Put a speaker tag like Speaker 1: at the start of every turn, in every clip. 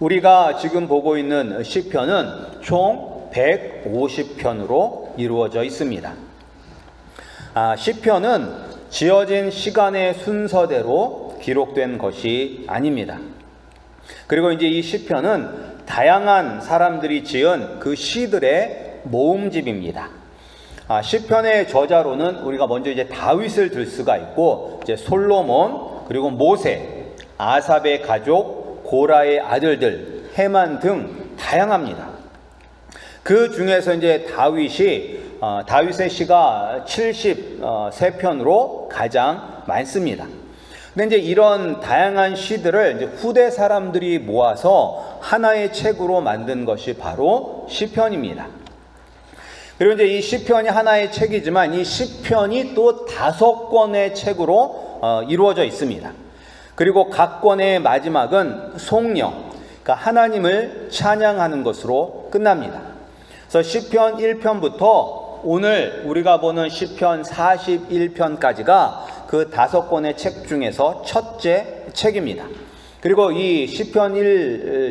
Speaker 1: 우리가 지금 보고 있는 시편은 총 150편으로 이루어져 있습니다. 시편은 지어진 시간의 순서대로 기록된 것이 아닙니다. 그리고 이제 이 시편은 다양한 사람들이 지은 그 시들의 모음집입니다. 시편의 저자로는 우리가 먼저 이제 다윗을 들 수가 있고, 이제 솔로몬, 그리고 모세, 아삽의 가족, 고라의 아들들, 헤만 등 다양합니다. 그 중에서 이제 다윗의 시가 73편으로 가장 많습니다. 근데 이제 이런 다양한 시들을 이제 후대 사람들이 모아서 하나의 책으로 만든 것이 바로 시편입니다. 그리고 이제 이 시편이 하나의 책이지만 이 시편이 또 5권의 책으로 이루어져 있습니다. 그리고 각 권의 마지막은 송영, 그러니까 하나님을 찬양하는 것으로 끝납니다. 그래서 시편 1편부터 오늘 우리가 보는 시편 41편까지가 그 5권의 책 중에서 첫째 책입니다. 그리고 이 시편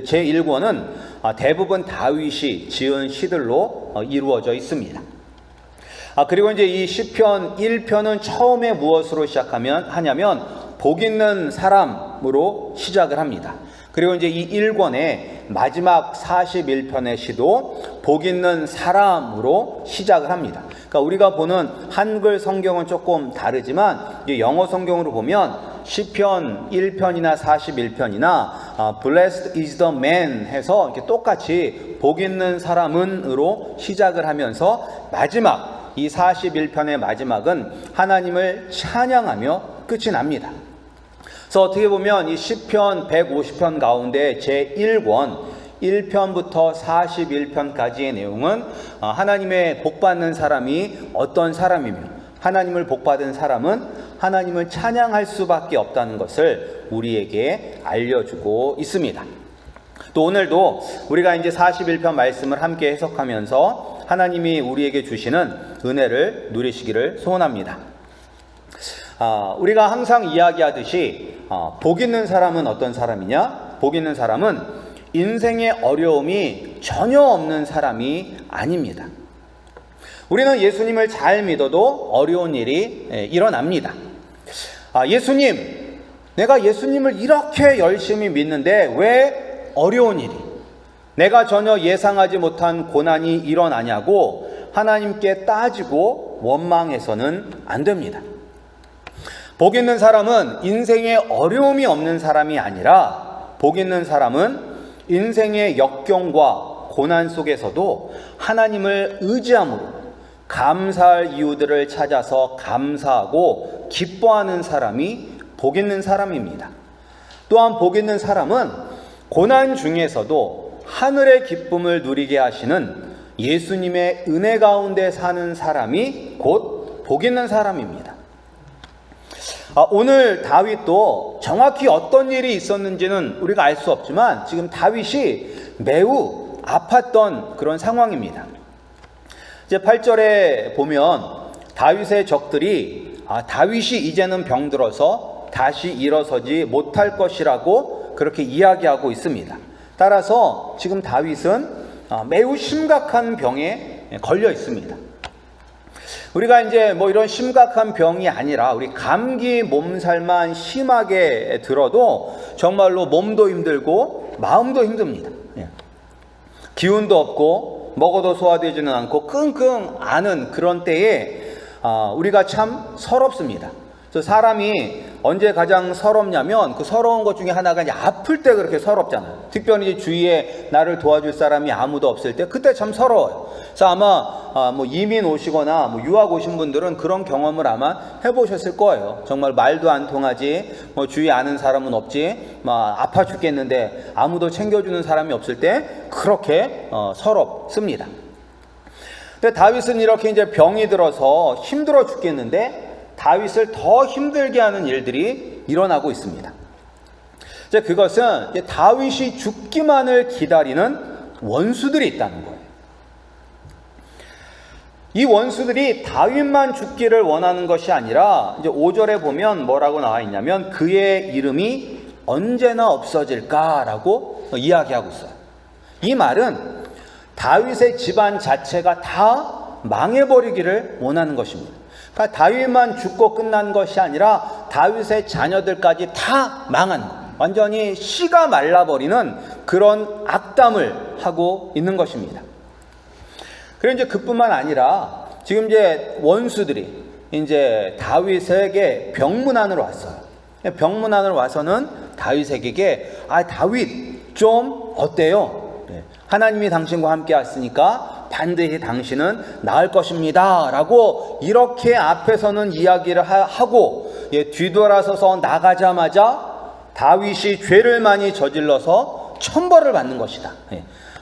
Speaker 1: 제1권은 대부분 다윗이 지은 시들로 이루어져 있습니다. 그리고 이제 이 시편 1편은 처음에 무엇으로 하냐면 복 있는 사람으로 시작을 합니다. 그리고 이제 이 1권의 마지막 41편의 시도 복 있는 사람으로 시작을 합니다. 그러니까 우리가 보는 한글 성경은 조금 다르지만 영어 성경으로 보면 시편 1편이나 41편이나 Blessed is the man 해서 이렇게 똑같이 복 있는 사람은으로 시작을 하면서 마지막 이 41편의 마지막은 하나님을 찬양하며 끝이 납니다. 그래서 어떻게 보면 이 시편 150편 가운데 제1권 1편부터 41편까지의 내용은 하나님의 복받는 사람이 어떤 사람이며 하나님을 복받은 사람은 하나님을 찬양할 수밖에 없다는 것을 우리에게 알려주고 있습니다. 또 오늘도 우리가 이제 41편 말씀을 함께 해석하면서 하나님이 우리에게 주시는 은혜를 누리시기를 소원합니다. 우리가 항상 이야기하듯이 복 있는 사람은 어떤 사람이냐? 복 있는 사람은 인생의 어려움이 전혀 없는 사람이 아닙니다. 우리는 예수님을 잘 믿어도 어려운 일이 일어납니다. 예수님, 내가 예수님을 이렇게 열심히 믿는데 왜 어려운 일이, 내가 전혀 예상하지 못한 고난이 일어나냐고 하나님께 따지고 원망해서는 안 됩니다. 복 있는 사람은 인생에 어려움이 없는 사람이 아니라 복 있는 사람은 인생의 역경과 고난 속에서도 하나님을 의지함으로 감사할 이유들을 찾아서 감사하고 기뻐하는 사람이 복 있는 사람입니다. 또한 복 있는 사람은 고난 중에서도 하늘의 기쁨을 누리게 하시는 예수님의 은혜 가운데 사는 사람이 곧 복 있는 사람입니다. 오늘 다윗도 정확히 어떤 일이 있었는지는 우리가 알 수 없지만 지금 다윗이 매우 아팠던 그런 상황입니다. 이제 8절에 보면 다윗의 적들이 다윗이 이제는 병들어서 다시 일어서지 못할 것이라고 그렇게 이야기하고 있습니다. 따라서 지금 다윗은 매우 심각한 병에 걸려 있습니다. 우리가 이제 뭐 이런 심각한 병이 아니라 우리 감기 몸살만 심하게 들어도 정말로 몸도 힘들고 마음도 힘듭니다. 기운도 없고 먹어도 소화되지는 않고 끙끙 앓는 그런 때에 우리가 참 서럽습니다. 사람이 언제 가장 서럽냐면 그 서러운 것 중에 하나가 이제 아플 때 그렇게 서럽잖아요. 특별히 주위에 나를 도와줄 사람이 아무도 없을 때 그때 참 서러워요. 그래서 아마 뭐 이민 오시거나 뭐 유학 오신 분들은 그런 경험을 아마 해보셨을 거예요. 정말 말도 안 통하지, 뭐 주위에 아는 사람은 없지, 막 아파 죽겠는데 아무도 챙겨주는 사람이 없을 때 그렇게 서럽습니다. 근데 다윗은 이렇게 이제 병이 들어서 힘들어 죽겠는데 다윗을 더 힘들게 하는 일들이 일어나고 있습니다. 이제 그것은 다윗이 죽기만을 기다리는 원수들이 있다는 거예요. 이 원수들이 다윗만 죽기를 원하는 것이 아니라 이제 5절에 보면 뭐라고 나와 있냐면 그의 이름이 언제나 없어질까라고 이야기하고 있어요. 이 말은 다윗의 집안 자체가 다 망해버리기를 원하는 것입니다. 그러니까 다윗만 죽고 끝난 것이 아니라 다윗의 자녀들까지 다 망하는 것, 완전히 씨가 말라버리는 그런 악담을 하고 있는 것입니다. 그리고 이제 그뿐만 아니라 지금 이제 원수들이 이제 다윗에게 병문안으로 왔어요. 병문안으로 와서는 다윗에게 다윗 좀 어때요? 하나님이 당신과 함께 왔으니까 반드시 당신은 나을 것입니다 라고 이렇게 앞에서는 이야기를 하고 뒤돌아서서 나가자마자 다윗이 죄를 많이 저질러서 천벌을 받는 것이다,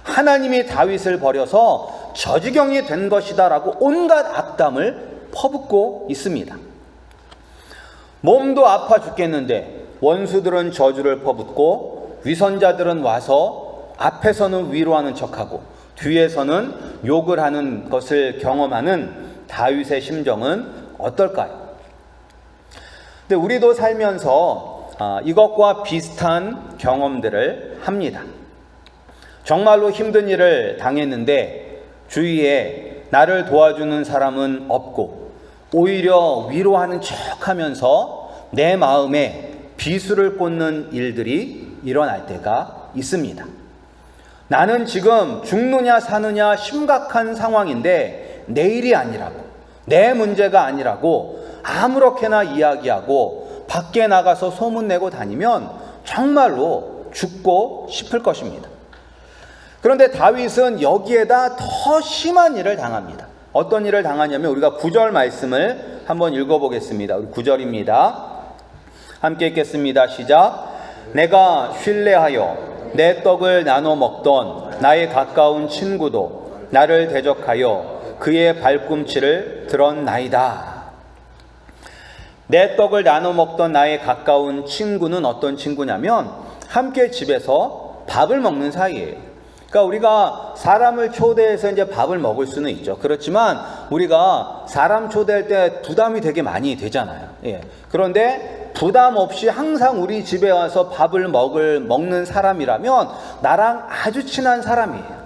Speaker 1: 하나님이 다윗을 버려서 저지경이 된 것이다 라고 온갖 악담을 퍼붓고 있습니다. 몸도 아파 죽겠는데 원수들은 저주를 퍼붓고 위선자들은 와서 앞에서는 위로하는 척하고 뒤에서는 욕을 하는 것을 경험하는 다윗의 심정은 어떨까요? 근데 우리도 살면서 이것과 비슷한 경험들을 합니다. 정말로 힘든 일을 당했는데 주위에 나를 도와주는 사람은 없고 오히려 위로하는 척하면서 내 마음에 비수를 꽂는 일들이 일어날 때가 있습니다. 나는 지금 죽느냐 사느냐 심각한 상황인데 내 일이 아니라고, 내 문제가 아니라고 아무렇게나 이야기하고 밖에 나가서 소문내고 다니면 정말로 죽고 싶을 것입니다. 그런데 다윗은 여기에다 더 심한 일을 당합니다. 어떤 일을 당하냐면 우리가 9절 말씀을 한번 읽어보겠습니다. 우리 9절입니다. 함께 읽겠습니다. 시작. 내가 신뢰하여 내 떡을 나눠 먹던 나의 가까운 친구도 나를 대적하여 그의 발꿈치를 들었나이다. 내 떡을 나눠 먹던 나의 가까운 친구는 어떤 친구냐면 함께 집에서 밥을 먹는 사이예요. 그러니까 우리가 사람을 초대해서 이제 밥을 먹을 수는 있죠. 그렇지만 우리가 사람 초대할 때 부담이 되게 많이 되잖아요. 그런데 부담 없이 항상 우리 집에 와서 밥을 먹는 사람이라면 나랑 아주 친한 사람이에요.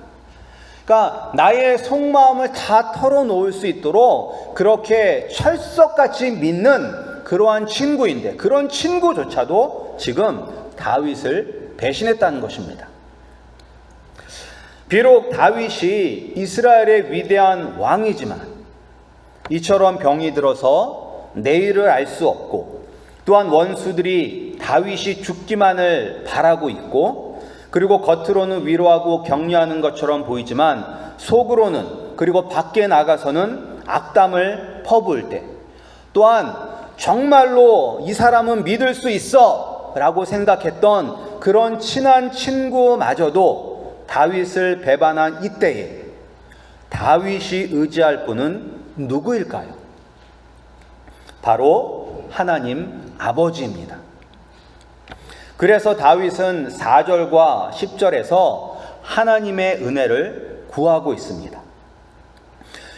Speaker 1: 그러니까 나의 속마음을 다 털어놓을 수 있도록 그렇게 철석같이 믿는 그러한 친구인데 그런 친구조차도 지금 다윗을 배신했다는 것입니다. 비록 다윗이 이스라엘의 위대한 왕이지만 이처럼 병이 들어서 내일을 알 수 없고 또한 원수들이 다윗이 죽기만을 바라고 있고 그리고 겉으로는 위로하고 격려하는 것처럼 보이지만 속으로는 그리고 밖에 나가서는 악담을 퍼부을 때 또한 정말로 이 사람은 믿을 수 있어 라고 생각했던 그런 친한 친구마저도 다윗을 배반한 이때에 다윗이 의지할 분은 누구일까요? 바로 하나님 아버지입니다. 그래서 다윗은 4절과 10절에서 하나님의 은혜를 구하고 있습니다.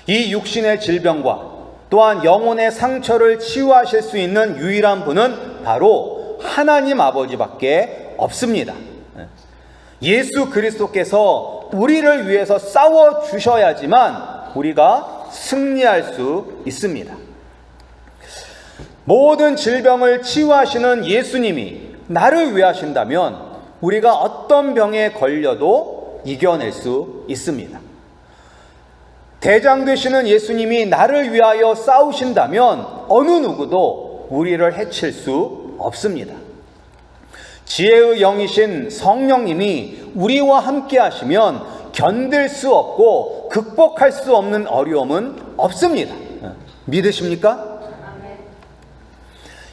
Speaker 1: 이 육신의 질병과 또한 영혼의 상처를 치유하실 수 있는 유일한 분은 바로 하나님 아버지밖에 없습니다. 예수 그리스도께서 우리를 위해서 싸워 주셔야지만 우리가 승리할 수 있습니다. 모든 질병을 치유하시는 예수님이 나를 위하신다면 우리가 어떤 병에 걸려도 이겨낼 수 있습니다. 대장 되시는 예수님이 나를 위하여 싸우신다면 어느 누구도 우리를 해칠 수 없습니다. 지혜의 영이신 성령님이 우리와 함께 하시면 견딜 수 없고 극복할 수 없는 어려움은 없습니다. 믿으십니까?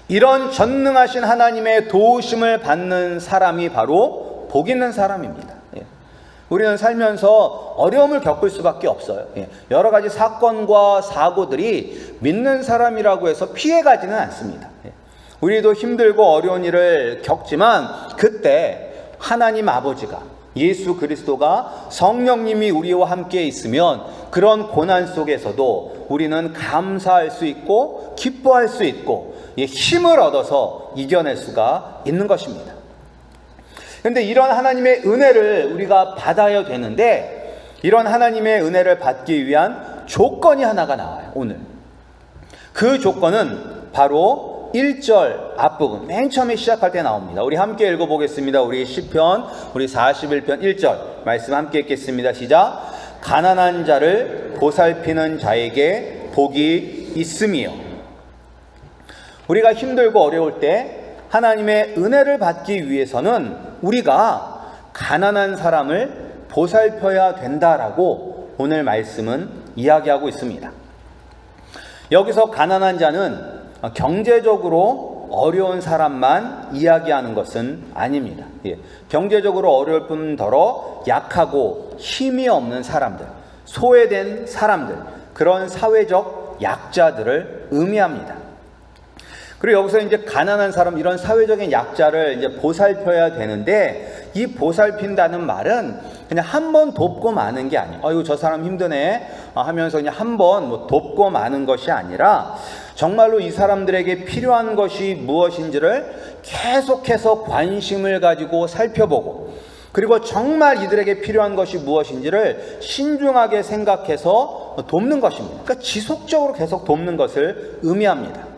Speaker 1: 이런 전능하신 하나님의 도우심을 받는 사람이 바로 복 있는 사람입니다. 우리는 살면서 어려움을 겪을 수밖에 없어요. 여러 가지 사건과 사고들이 믿는 사람이라고 해서 피해가지는 않습니다. 우리도 힘들고 어려운 일을 겪지만 그때 하나님 아버지가 예수 그리스도가 성령님이 우리와 함께 있으면 그런 고난 속에서도 우리는 감사할 수 있고 기뻐할 수 있고 힘을 얻어서 이겨낼 수가 있는 것입니다. 근데 이런 하나님의 은혜를 우리가 받아야 되는데, 이런 하나님의 은혜를 받기 위한 조건이 하나가 나와요, 오늘. 그 조건은 바로 1절 앞부분, 맨 처음에 시작할 때 나옵니다. 우리 함께 읽어보겠습니다. 우리 시편, 우리 41편 1절 말씀 함께 읽겠습니다. 시작. 가난한 자를 보살피는 자에게 복이 있음이요. 우리가 힘들고 어려울 때 하나님의 은혜를 받기 위해서는 우리가 가난한 사람을 보살펴야 된다라고 오늘 말씀은 이야기하고 있습니다. 여기서 가난한 자는 경제적으로 어려운 사람만 이야기하는 것은 아닙니다. 경제적으로 어려울 뿐더러 약하고 힘이 없는 사람들, 소외된 사람들, 그런 사회적 약자들을 의미합니다. 그리고 여기서 이제 가난한 사람, 이런 사회적인 약자를 이제 보살펴야 되는데, 이 보살핀다는 말은 그냥 한 번 돕고 마는 게 아니에요. 아이고 저 사람 힘드네 하면서 그냥 한 번 돕고 마는 것이 아니라, 정말로 이 사람들에게 필요한 것이 무엇인지를 계속해서 관심을 가지고 살펴보고, 그리고 정말 이들에게 필요한 것이 무엇인지를 신중하게 생각해서 돕는 것입니다. 그러니까 지속적으로 계속 돕는 것을 의미합니다.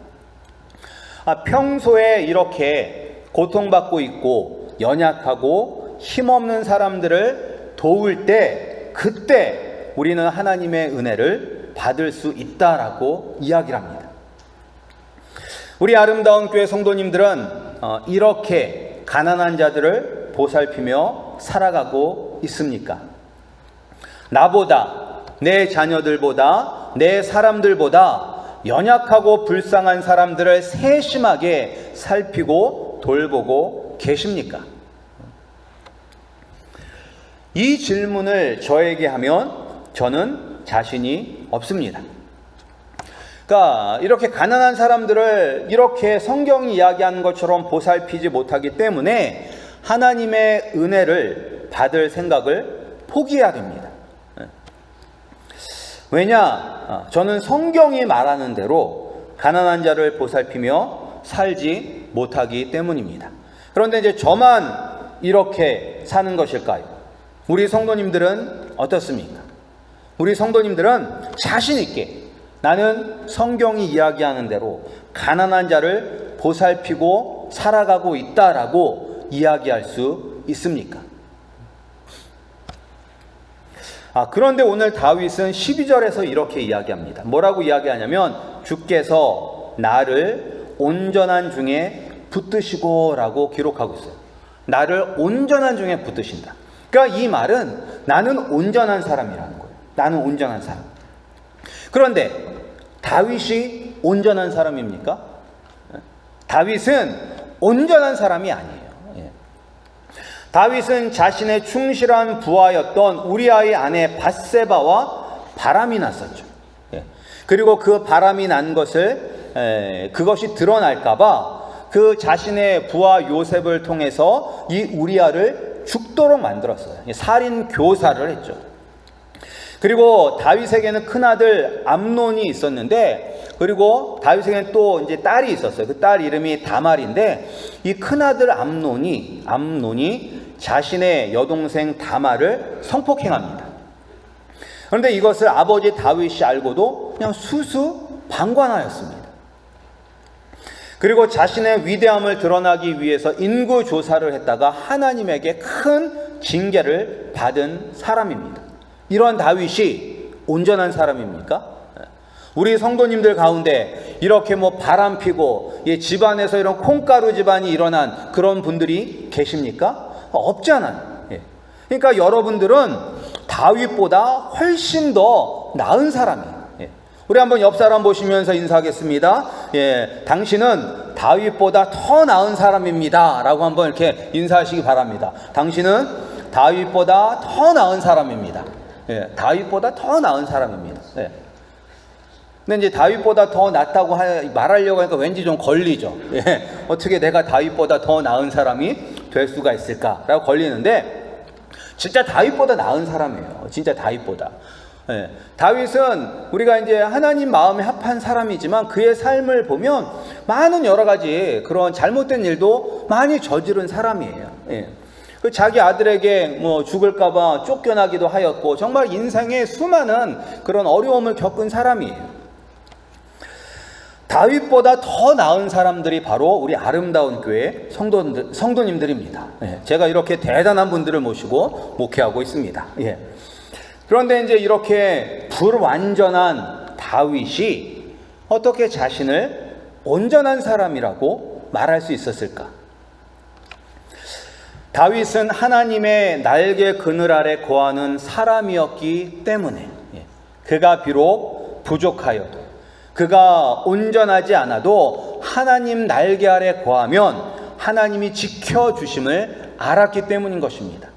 Speaker 1: 평소에 이렇게 고통받고 있고 연약하고 힘없는 사람들을 도울 때, 그때 우리는 하나님의 은혜를 받을 수 있다라고 이야기를 합니다. 우리 아름다운 교회 성도님들은 이렇게 가난한 자들을 보살피며 살아가고 있습니까? 나보다, 내 자녀들보다, 내 사람들보다 연약하고 불쌍한 사람들을 세심하게 살피고 돌보고 계십니까? 이 질문을 저에게 하면 저는 자신이 없습니다. 그러니까 이렇게 가난한 사람들을 이렇게 성경이 이야기하는 것처럼 보살피지 못하기 때문에 하나님의 은혜를 받을 생각을 포기해야 됩니다. 왜냐? 저는 성경이 말하는 대로 가난한 자를 보살피며 살지 못하기 때문입니다. 그런데 이제 저만 이렇게 사는 것일까요? 우리 성도님들은 어떻습니까? 우리 성도님들은 자신 있게 나는 성경이 이야기하는 대로 가난한 자를 보살피고 살아가고 있다라고 이야기할 수 있습니까? 그런데 오늘 다윗은 12절에서 이렇게 이야기합니다. 뭐라고 이야기하냐면, 주께서 나를 온전한 중에 붙드시고 라고 기록하고 있어요. 나를 온전한 중에 붙드신다. 그러니까 이 말은 나는 온전한 사람이라는 거예요. 나는 온전한 사람. 그런데 다윗이 온전한 사람입니까? 다윗은 온전한 사람이 아니에요. 다윗은 자신의 충실한 부하였던 우리아의 아내 밧세바와 바람이 났었죠. 그리고 그 바람이 난 것을 그것이 드러날까봐 그 자신의 부하 요셉을 통해서 이 우리아를 죽도록 만들었어요. 살인 교사를 했죠. 그리고 다윗에게는 큰아들 암논이 있었는데, 그리고 다윗에게는 또 이제 딸이 있었어요. 그 딸 이름이 다말인데, 이 큰아들 암논이 자신의 여동생 다말을 성폭행합니다. 그런데 이것을 아버지 다윗이 알고도 그냥 수수방관하였습니다. 그리고 자신의 위대함을 드러나기 위해서 인구 조사를 했다가 하나님에게 큰 징계를 받은 사람입니다. 이런 다윗이 온전한 사람입니까? 우리 성도님들 가운데 이렇게 바람 피고 집안에서 이런 콩가루 집안이 일어난 그런 분들이 계십니까? 없잖아요. 그러니까 여러분들은 다윗보다 훨씬 더 나은 사람이에요. 우리 한번 옆 사람 보시면서 인사하겠습니다. 당신은 다윗보다 더 나은 사람입니다 라고 한번 이렇게 인사하시기 바랍니다. 당신은 다윗보다 더 나은 사람입니다. 다윗보다 더 나은 사람입니다. 근데 이제 다윗보다 더 낫다고 말하려고 하니까 왠지 좀 걸리죠. 어떻게 내가 다윗보다 더 나은 사람이 될 수가 있을까라고 걸리는데, 진짜 다윗보다 나은 사람이에요. 진짜 다윗보다. 다윗은 우리가 이제 하나님 마음에 합한 사람이지만 그의 삶을 보면 많은 여러 가지 그런 잘못된 일도 많이 저지른 사람이에요. 그 자기 아들에게 죽을까봐 쫓겨나기도 하였고, 정말 인생에 수많은 그런 어려움을 겪은 사람이에요. 다윗보다 더 나은 사람들이 바로 우리 아름다운 교회 성도님들입니다. 제가 이렇게 대단한 분들을 모시고 목회하고 있습니다. 그런데 이제 이렇게 불완전한 다윗이 어떻게 자신을 온전한 사람이라고 말할 수 있었을까? 다윗은 하나님의 날개 그늘 아래 거하는 사람이었기 때문에 그가 비록 부족하여도, 그가 온전하지 않아도 하나님 날개 아래 거하면 하나님이 지켜주심을 알았기 때문인 것입니다.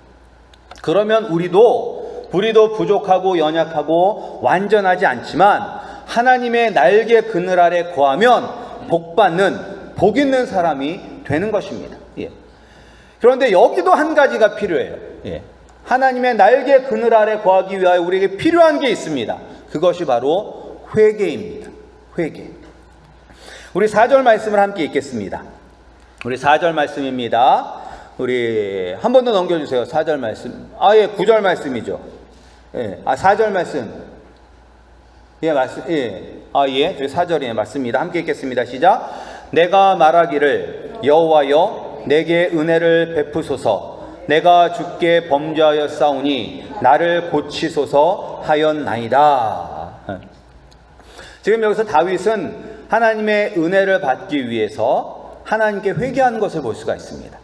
Speaker 1: 그러면 우리도 부족하고 연약하고 완전하지 않지만 하나님의 날개 그늘 아래 거하면 복 있는 사람이 되는 것입니다. 그런데 여기도 한 가지가 필요해요. 하나님의 날개 그늘 아래 거하기 위하여 우리에게 필요한 게 있습니다. 그것이 바로 회개입니다. 회개. 우리 4절 말씀을 함께 읽겠습니다. 우리 4절 말씀입니다. 우리 한 번 더 넘겨주세요. 4절 말씀. 9절 말씀이죠. 4절 말씀. 말씀. 4절이 맞습니다. 함께 읽겠습니다. 시작. 내가 말하기를 여호와여 내게 은혜를 베푸소서. 내가 주께 범죄하였사오니 나를 고치소서 하였나이다. 지금 여기서 다윗은 하나님의 은혜를 받기 위해서 하나님께 회개하는 것을 볼 수가 있습니다.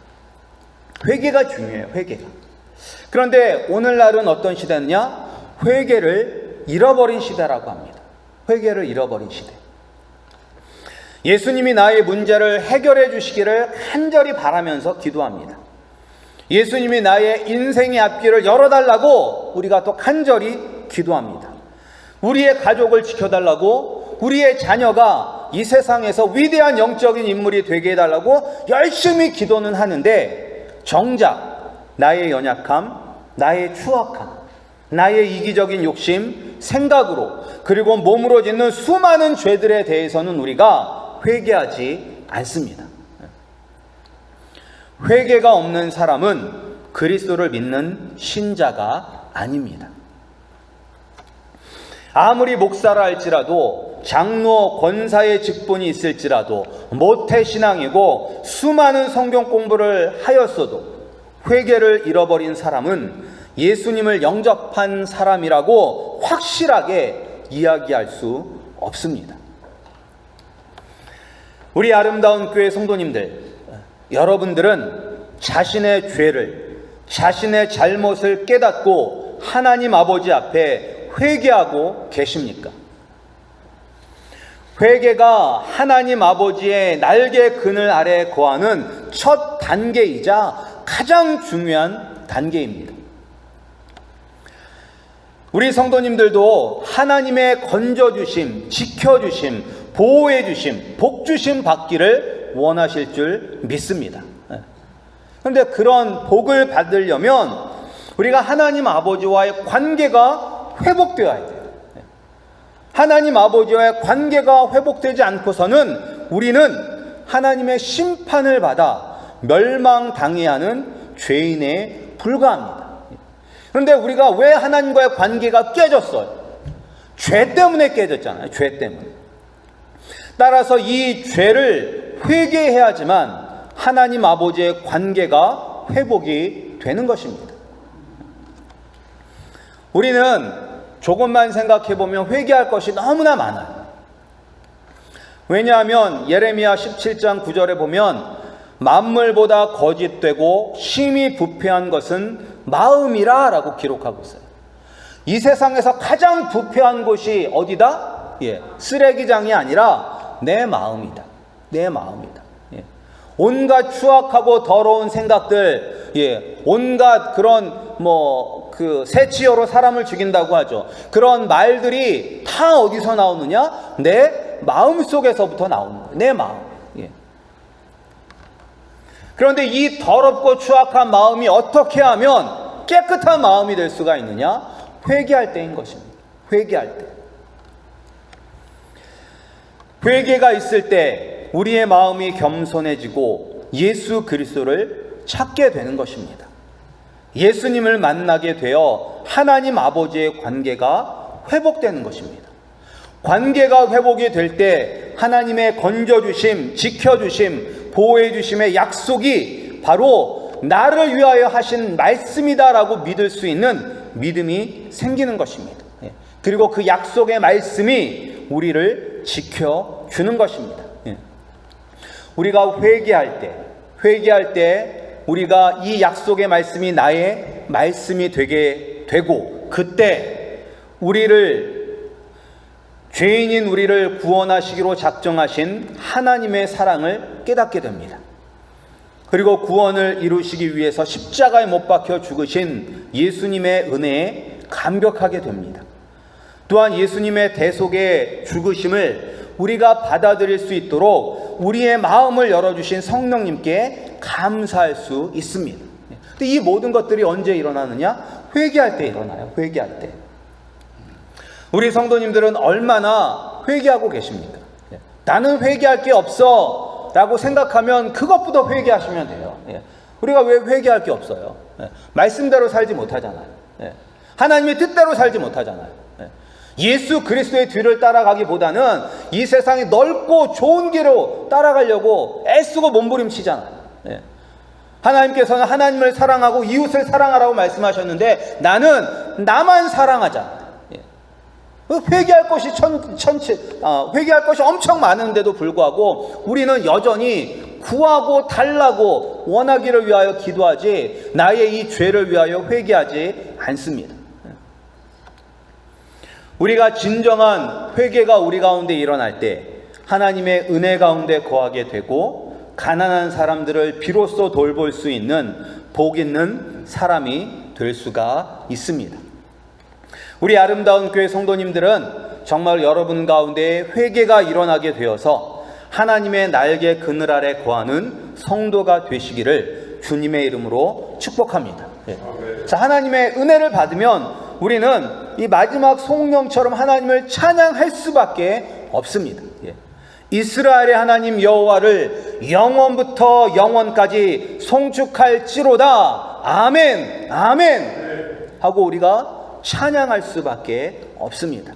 Speaker 1: 회개가 중요해요. 회개가. 그런데 오늘날은 어떤 시대느냐? 회개를 잃어버린 시대라고 합니다. 회개를 잃어버린 시대. 예수님이 나의 문제를 해결해 주시기를 간절히 바라면서 기도합니다. 예수님이 나의 인생의 앞길을 열어달라고 우리가 또 간절히 기도합니다. 우리의 가족을 지켜달라고, 우리의 자녀가 이 세상에서 위대한 영적인 인물이 되게 해달라고 열심히 기도는 하는데, 정작 나의 연약함, 나의 추악함, 나의 이기적인 욕심, 생각으로, 그리고 몸으로 짓는 수많은 죄들에 대해서는 우리가 회개하지 않습니다. 회개가 없는 사람은 그리스도를 믿는 신자가 아닙니다. 아무리 목사라 할지라도, 장로 권사의 직분이 있을지라도, 모태신앙이고 수많은 성경 공부를 하였어도 회개를 잃어버린 사람은 예수님을 영접한 사람이라고 확실하게 이야기할 수 없습니다. 우리 아름다운 교회 성도님들, 여러분들은 자신의 죄를, 자신의 잘못을 깨닫고 하나님 아버지 앞에 회개하고 계십니까? 회개가 하나님 아버지의 날개 그늘 아래 거하는 첫 단계이자 가장 중요한 단계입니다. 우리 성도님들도 하나님의 건져주심, 지켜주심, 보호해주심, 복주심 받기를 원하실 줄 믿습니다. 그런데 그런 복을 받으려면 우리가 하나님 아버지와의 관계가 회복되어야 돼요. 하나님 아버지와의 관계가 회복되지 않고서는 우리는 하나님의 심판을 받아 멸망당해야 하는 죄인에 불과합니다. 그런데 우리가 왜 하나님과의 관계가 깨졌어요? 죄 때문에 깨졌잖아요. 죄 때문에. 따라서 이 죄를 회개해야지만 하나님 아버지의 관계가 회복이 되는 것입니다. 우리는 조금만 생각해보면 회개할 것이 너무나 많아요. 왜냐하면 예레미야 17장 9절에 보면 만물보다 거짓되고 심히 부패한 것은 마음이라 라고 기록하고 있어요. 이 세상에서 가장 부패한 곳이 어디다? 쓰레기장이 아니라 내 마음이다. 내 마음이다. 온갖 추악하고 더러운 생각들, 온갖 그런 새치어로 사람을 죽인다고 하죠. 그런 말들이 다 어디서 나오느냐? 내 마음 속에서부터 나오는 거예요. 내 마음. 그런데 이 더럽고 추악한 마음이 어떻게 하면 깨끗한 마음이 될 수가 있느냐? 회개할 때인 것입니다. 회개할 때. 회개가 있을 때 우리의 마음이 겸손해지고 예수 그리스도를 찾게 되는 것입니다. 예수님을 만나게 되어 하나님 아버지의 관계가 회복되는 것입니다. 관계가 회복이 될 때 하나님의 건져주심, 지켜주심, 보호해주심의 약속이 바로 나를 위하여 하신 말씀이다라고 믿을 수 있는 믿음이 생기는 것입니다. 그리고 그 약속의 말씀이 우리를 지켜주는 것입니다. 우리가 회개할 때 우리가 이 약속의 말씀이 나의 말씀이 되게 되고, 그때 죄인인 우리를 구원하시기로 작정하신 하나님의 사랑을 깨닫게 됩니다. 그리고 구원을 이루시기 위해서 십자가에 못 박혀 죽으신 예수님의 은혜에 감격하게 됩니다. 또한 예수님의 대속의 죽으심을 우리가 받아들일 수 있도록 우리의 마음을 열어주신 성령님께 감사할 수 있습니다. 근데 이 모든 것들이 언제 일어나느냐? 회개할 때 일어나요. 회개할 때. 우리 성도님들은 얼마나 회개하고 계십니까? 나는 회개할 게 없어 라고 생각하면 그것부터 회개하시면 돼요. 우리가 왜 회개할 게 없어요? 말씀대로 살지 못하잖아요. 하나님의 뜻대로 살지 못하잖아요. 예수 그리스도의 뒤를 따라가기보다는 이 세상이 넓고 좋은 길로 따라가려고 애쓰고 몸부림치잖아요. 하나님께서는 하나님을 사랑하고 이웃을 사랑하라고 말씀하셨는데 나는 나만 사랑하잖아요. 회개할 것이 회개할 것이 엄청 많은데도 불구하고 우리는 여전히 구하고 달라고 원하기를 위하여 기도하지 나의 이 죄를 위하여 회개하지 않습니다. 우리가 진정한 회개가 우리 가운데 일어날 때 하나님의 은혜 가운데 거하게 되고 가난한 사람들을 비로소 돌볼 수 있는 복 있는 사람이 될 수가 있습니다. 우리 아름다운 교회 성도님들은 정말 여러분 가운데 회개가 일어나게 되어서 하나님의 날개 그늘 아래 거하는 성도가 되시기를 주님의 이름으로 축복합니다. 자, 하나님의 은혜를 받으면 우리는 이 마지막 송영처럼 하나님을 찬양할 수밖에 없습니다. 이스라엘의 하나님 여호와를 영원부터 영원까지 송축할지로다. 아멘, 아멘 하고 우리가 찬양할 수밖에 없습니다.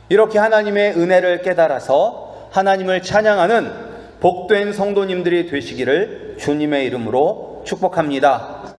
Speaker 1: 이렇게 하나님의 은혜를 깨달아서 하나님을 찬양하는 복된 성도님들이 되시기를 주님의 이름으로 축복합니다.